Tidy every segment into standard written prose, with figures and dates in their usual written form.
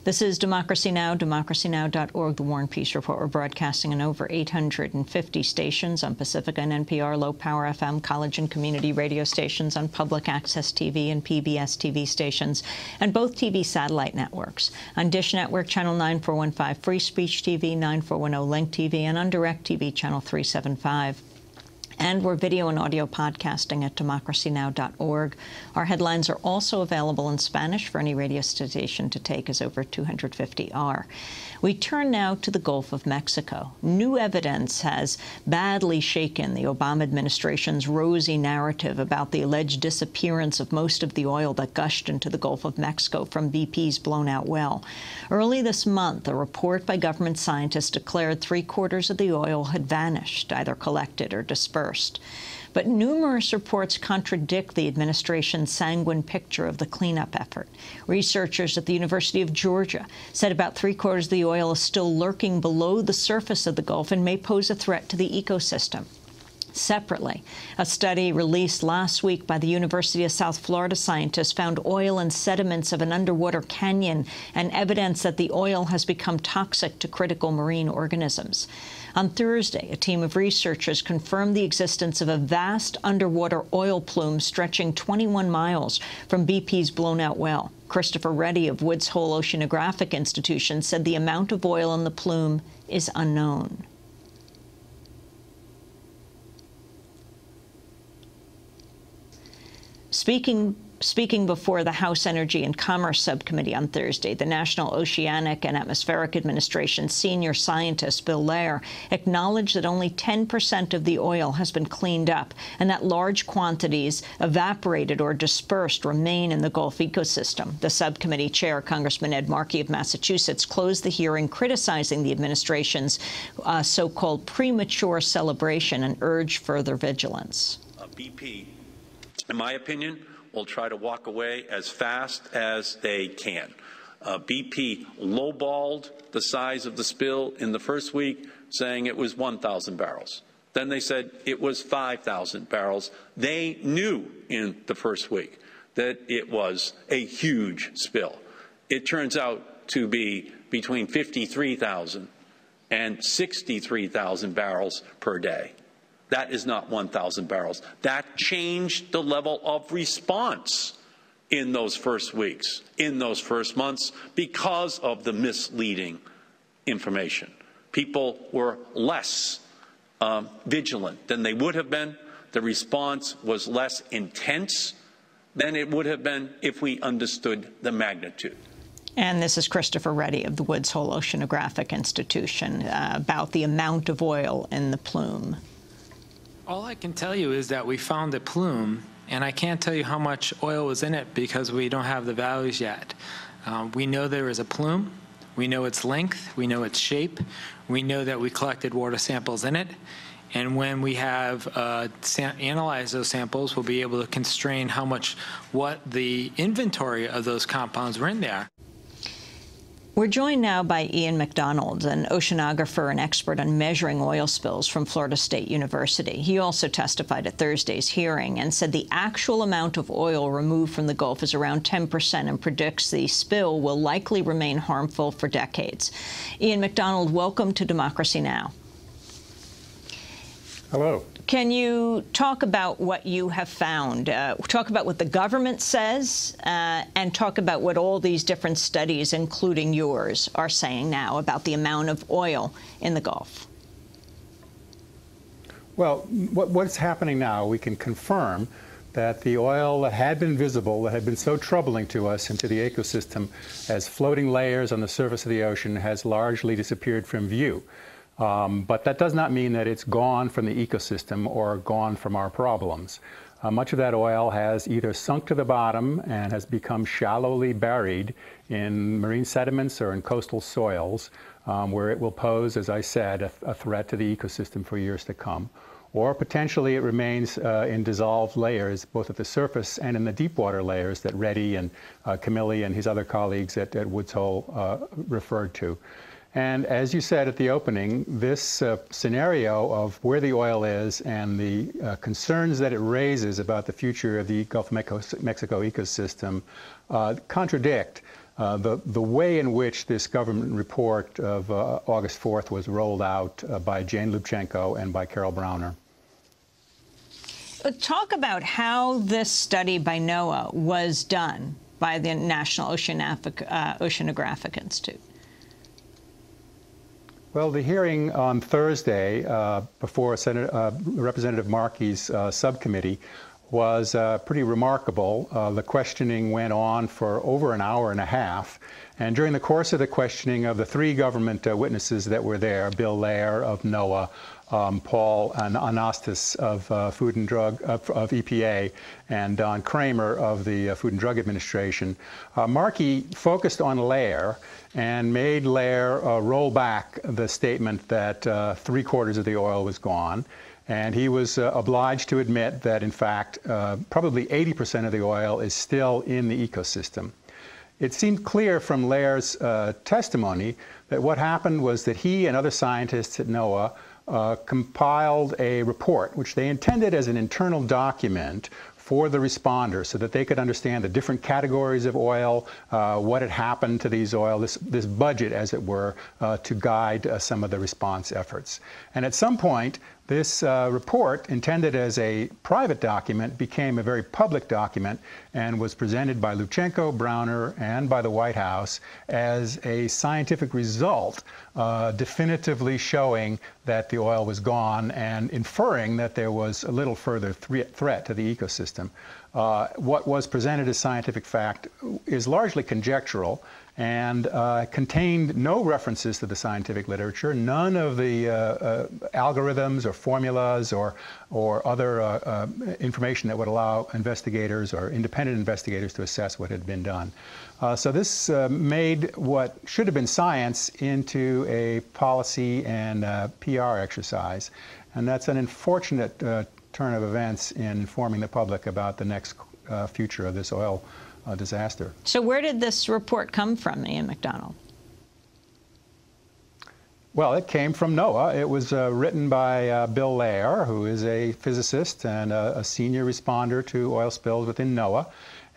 This is Democracy Now!, democracynow.org, The War and Peace Report. We're broadcasting on over 850 stations on Pacifica and NPR, Low Power FM, college and community radio stations, on public access TV and PBS TV stations, and both TV satellite networks. On Dish Network, Channel 9415, Free Speech TV, 9410 Link TV, and on DirecTV, Channel 375. And we're video and audio podcasting at democracynow.org. Our headlines are also available in Spanish for any radio station to take, as over 250 are. We turn now to the Gulf of Mexico. New evidence has badly shaken the Obama administration's rosy narrative about the alleged disappearance of most of the oil that gushed into the Gulf of Mexico from BP's blown-out well. Early this month, a report by government scientists declared three-quarters of the oil had vanished, either collected or dispersed. But numerous reports contradict the administration's sanguine picture of the cleanup effort. Researchers at the University of Georgia said about three-quarters of the oil is still lurking below the surface of the Gulf and may pose a threat to the ecosystem. Separately, a study released last week by the University of South Florida scientists found oil and sediments of an underwater canyon and evidence that the oil has become toxic to critical marine organisms. On Thursday, a team of researchers confirmed the existence of a vast underwater oil plume stretching 21 miles from BP's blown-out well. Christopher Reddy of Woods Hole Oceanographic Institution said the amount of oil in the plume is unknown. Speaking before the House Energy and Commerce Subcommittee on Thursday, the National Oceanic and Atmospheric Administration senior scientist Bill Lair acknowledged that only 10% of the oil has been cleaned up and that large quantities evaporated or dispersed remain in the Gulf ecosystem. The subcommittee chair, Congressman Ed Markey of Massachusetts, closed the hearing criticizing the administration's so-called premature celebration and urged further vigilance. BP, in my opinion, will try to walk away as fast as they can. BP lowballed the size of the spill in the first week, saying it was 1,000 barrels. Then they said it was 5,000 barrels. They knew in the first week that it was a huge spill. It turns out to be between 53,000 and 63,000 barrels per day. That is not 1,000 barrels. That changed the level of response in those first weeks, in those first months, because of the misleading information. People were less vigilant than they would have been. The response was less intense than it would have been if we understood the magnitude. And this is Christopher Reddy of the Woods Hole Oceanographic Institution about the amount of oil in the plume. All I can tell you is that we found a plume, and I can't tell you how much oil was in it because we don't have the values yet. We know there is a plume. We know its length. We know its shape. We know that we collected water samples in it. And when we have analyzed those samples, we'll be able to constrain what the inventory of those compounds were in there. We're joined now by Ian MacDonald, an oceanographer and expert on measuring oil spills from Florida State University. He also testified at Thursday's hearing and said the actual amount of oil removed from the Gulf is around 10% and predicts the spill will likely remain harmful for decades. Ian MacDonald, welcome to Democracy Now! Hello. Can you talk about what you have found? Talk about what the government says and talk about what all these different studies, including yours, are saying now about the amount of oil in the Gulf. Well, what's happening now, we can confirm that the oil that had been visible, that had been so troubling to us and to the ecosystem as floating layers on the surface of the ocean, has largely disappeared from view. But that does not mean that it's gone from the ecosystem or gone from our problems. Much of that oil has either sunk to the bottom and has become shallowly buried in marine sediments or in coastal soils, where it will pose, as I said, a threat to the ecosystem for years to come. Or potentially it remains in dissolved layers, both at the surface and in the deep water layers that Reddy and Camilli and his other colleagues at Woods Hole referred to. And as you said at the opening, this scenario of where the oil is and the concerns that it raises about the future of the Gulf of Mexico ecosystem contradict the way in which this government report of August 4th was rolled out by Jane Lubchenco and by Carol Browner. Talk about how this study by NOAA was done by the National Oceanographic Institute. Well, the hearing on Thursday before Representative Markey's subcommittee was pretty remarkable. The questioning went on for over an hour and a half. And during the course of the questioning of the three government witnesses that were there, Bill Lair of NOAA, Paul Anastas of Food and Drug of EPA, and Don Kramer of the Food and Drug Administration, Markey focused on Lair and made Lair roll back the statement that 3/4 of the oil was gone. And he was obliged to admit that, in fact, probably 80% of the oil is still in the ecosystem. It seemed clear from Lair's testimony that what happened was that he and other scientists at NOAA compiled a report, which they intended as an internal document for the responders so that they could understand the different categories of oil, what had happened to these oil, this budget, as it were, to guide some of the response efforts. And at some point, this report, intended as a private document, became a very public document and was presented by Lubchenco, Browner, and by the White House as a scientific result, definitively showing that the oil was gone and inferring that there was a little further threat to the ecosystem. What was presented as scientific fact is largely conjectural and contained no references to the scientific literature, none of the algorithms or formulas or other information that would allow investigators or independent investigators to assess what had been done. So this made what should have been science into a policy and PR exercise, and that's an unfortunate turn of events in informing the public about the next future of this oil disaster. So where did this report come from, Ian MacDonald? Well, it came from NOAA. It was written by Bill Lair, who is a physicist and a senior responder to oil spills within NOAA.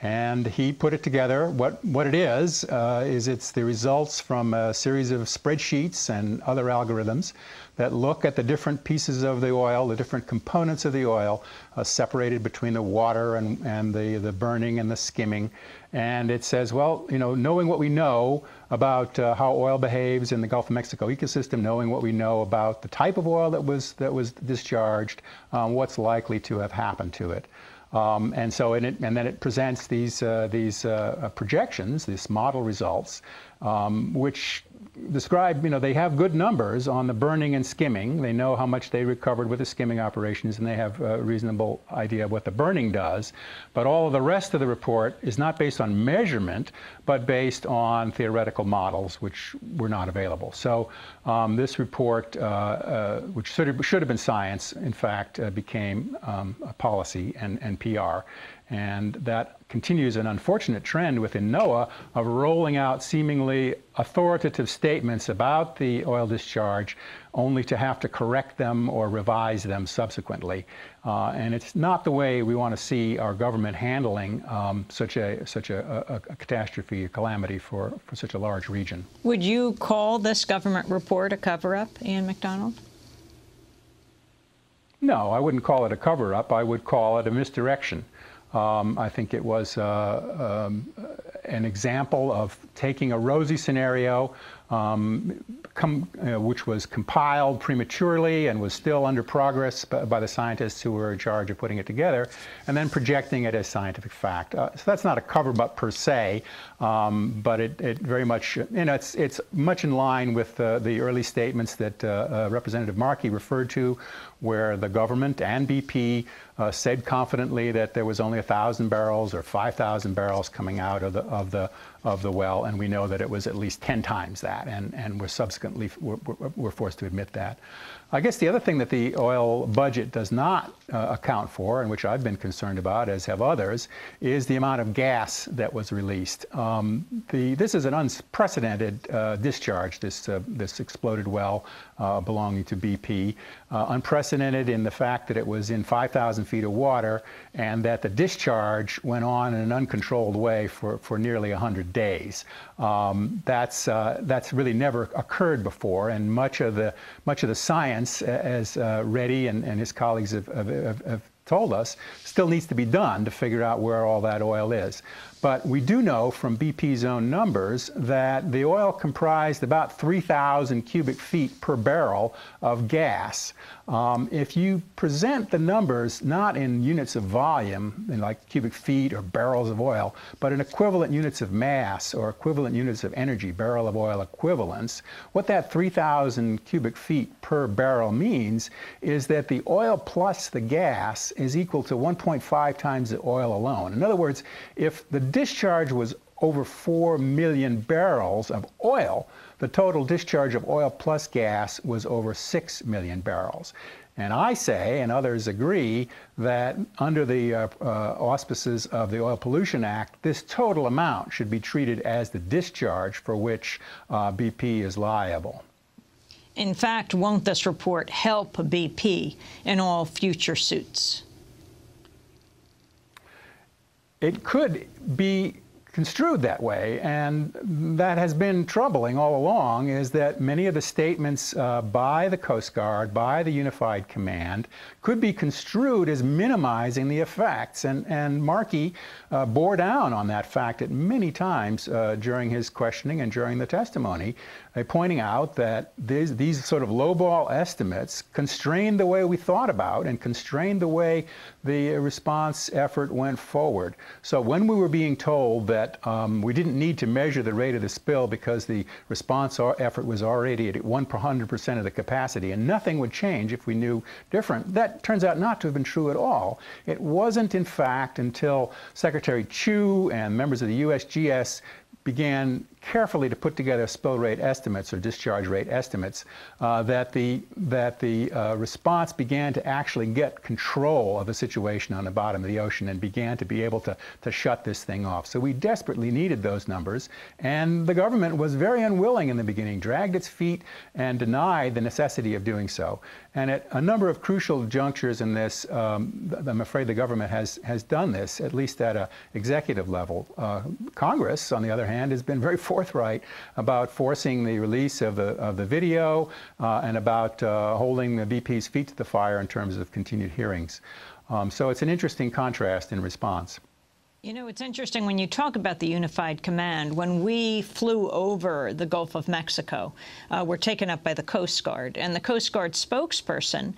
And he put it together. What it is it's the results from a series of spreadsheets and other algorithms that look at the different pieces of the oil, the different components of the oil, separated between the water and the burning and the skimming. And it says, well, you know, knowing what we know about how oil behaves in the Gulf of Mexico ecosystem, knowing what we know about the type of oil that was discharged, what's likely to have happened to it. And then it presents these projections, these model results, which describe, you know, they have good numbers on the burning and skimming. They know how much they recovered with the skimming operations, and they have a reasonable idea of what the burning does. But all of the rest of the report is not based on measurement, but based on theoretical models, which were not available. So this report, which should have been science, in fact, became a policy and PR. And that continues an unfortunate trend within NOAA of rolling out seemingly authoritative statements about the oil discharge only to have to correct them or revise them subsequently. And it's not the way we want to see our government handling such a catastrophe, a calamity for such a large region. Would you call this government report a cover-up, Ian MacDonald? No, I wouldn't call it a cover-up. I would call it a misdirection. I think it was an example of taking a rosy scenario, which was compiled prematurely and was still under progress by the scientists who were in charge of putting it together, and then projecting it as scientific fact. So that's not a cover-up per se, but it very much, you know, it's much in line with the early statements that Representative Markey referred to, where the government and BP said confidently that there was only 1,000 barrels or 5,000 barrels coming out of the well, and we know that it was at least 10 times that, and we're subsequently we're forced to admit that. I guess the other thing that the oil budget does not account for, and which I've been concerned about, as have others, is the amount of gas that was released. This is an unprecedented discharge, this exploded well belonging to BP, unprecedented in the fact that it was in 5,000 feet of water and that the discharge went on in an uncontrolled way for nearly 100 days. That's really never occurred before, and much of the science, as Reddy and his colleagues have told us, still needs to be done to figure out where all that oil is. But we do know from BP's own numbers that the oil comprised about 3,000 cubic feet per barrel of gas. If you present the numbers not in units of volume, like cubic feet or barrels of oil, but in equivalent units of mass or equivalent units of energy, barrel of oil equivalents, what that 3,000 cubic feet per barrel means is that the oil plus the gas is equal to 1.5 times the oil alone. In other words, if the discharge was over 4 million barrels of oil, the total discharge of oil plus gas was over 6 million barrels. And I say, and others agree, that under the auspices of the Oil Pollution Act, this total amount should be treated as the discharge for which BP is liable. In fact, won't this report help BP in all future suits? It could be construed that way, and that has been troubling all along, is that many of the statements by the Coast Guard, by the Unified Command, could be construed as minimizing the effects. And Markey bore down on that fact at many times during his questioning and during the testimony, pointing out that these sort of lowball estimates constrained the way we thought about and constrained the way the response effort went forward. So when we were being told that we didn't need to measure the rate of the spill because the response effort was already at 100% of the capacity and nothing would change if we knew different, that turns out not to have been true at all. It wasn't, in fact, until Secretary Chu and members of the USGS began carefully to put together spill rate estimates or discharge rate estimates that the response began to actually get control of the situation on the bottom of the ocean and began to be able to shut this thing off. So we desperately needed those numbers, and the government was very unwilling in the beginning, dragged its feet and denied the necessity of doing so. And at a number of crucial junctures in this, I'm afraid the government has done this, at least at an executive level. Congress, on the other hand, has been very forthright about forcing the release of the video and about holding the BP's feet to the fire in terms of continued hearings. So it's an interesting contrast in response. You know, it's interesting when you talk about the Unified Command. When we flew over the Gulf of Mexico, we're taken up by the Coast Guard. And the Coast Guard spokesperson,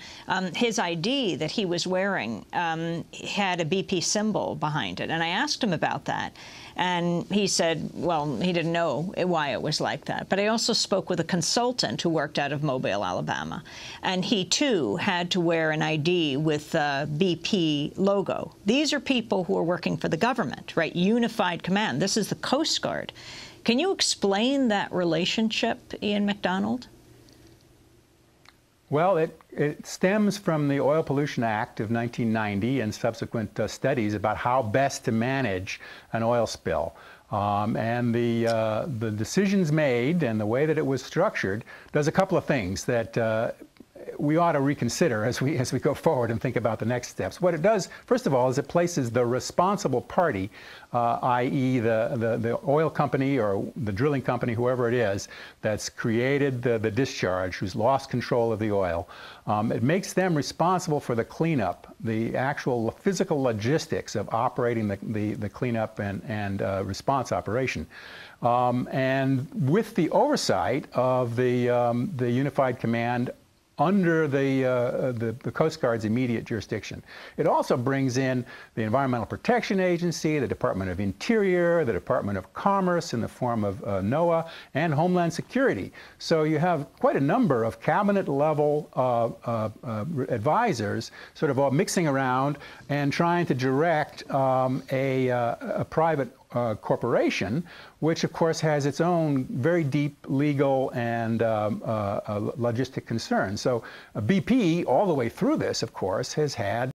his ID that he was wearing had a BP symbol behind it. And I asked him about that. And he said, well, he didn't know why it was like that. But I also spoke with a consultant who worked out of Mobile, Alabama. And he, too, had to wear an ID with the BP logo. These are people who are working for the government, right? Unified Command. This is the Coast Guard. Can you explain that relationship, Ian MacDonald? Well, it stems from the Oil Pollution Act of 1990 and subsequent studies about how best to manage an oil spill. And the decisions made and the way that it was structured does a couple of things that we ought to reconsider as we go forward and think about the next steps. What it does, first of all, is it places the responsible party, i.e. the oil company or the drilling company, whoever it is, that's created the discharge, who's lost control of the oil. It makes them responsible for the cleanup, the actual physical logistics of operating the cleanup and response operation. And with the oversight of the Unified Command under the Coast Guard's immediate jurisdiction. It also brings in the Environmental Protection Agency, the Department of Interior, the Department of Commerce in the form of NOAA, and Homeland Security. So you have quite a number of cabinet-level advisors sort of all mixing around and trying to direct a private corporation, which of course has its own very deep legal and logistic concerns. So BP, all the way through this, of course, has had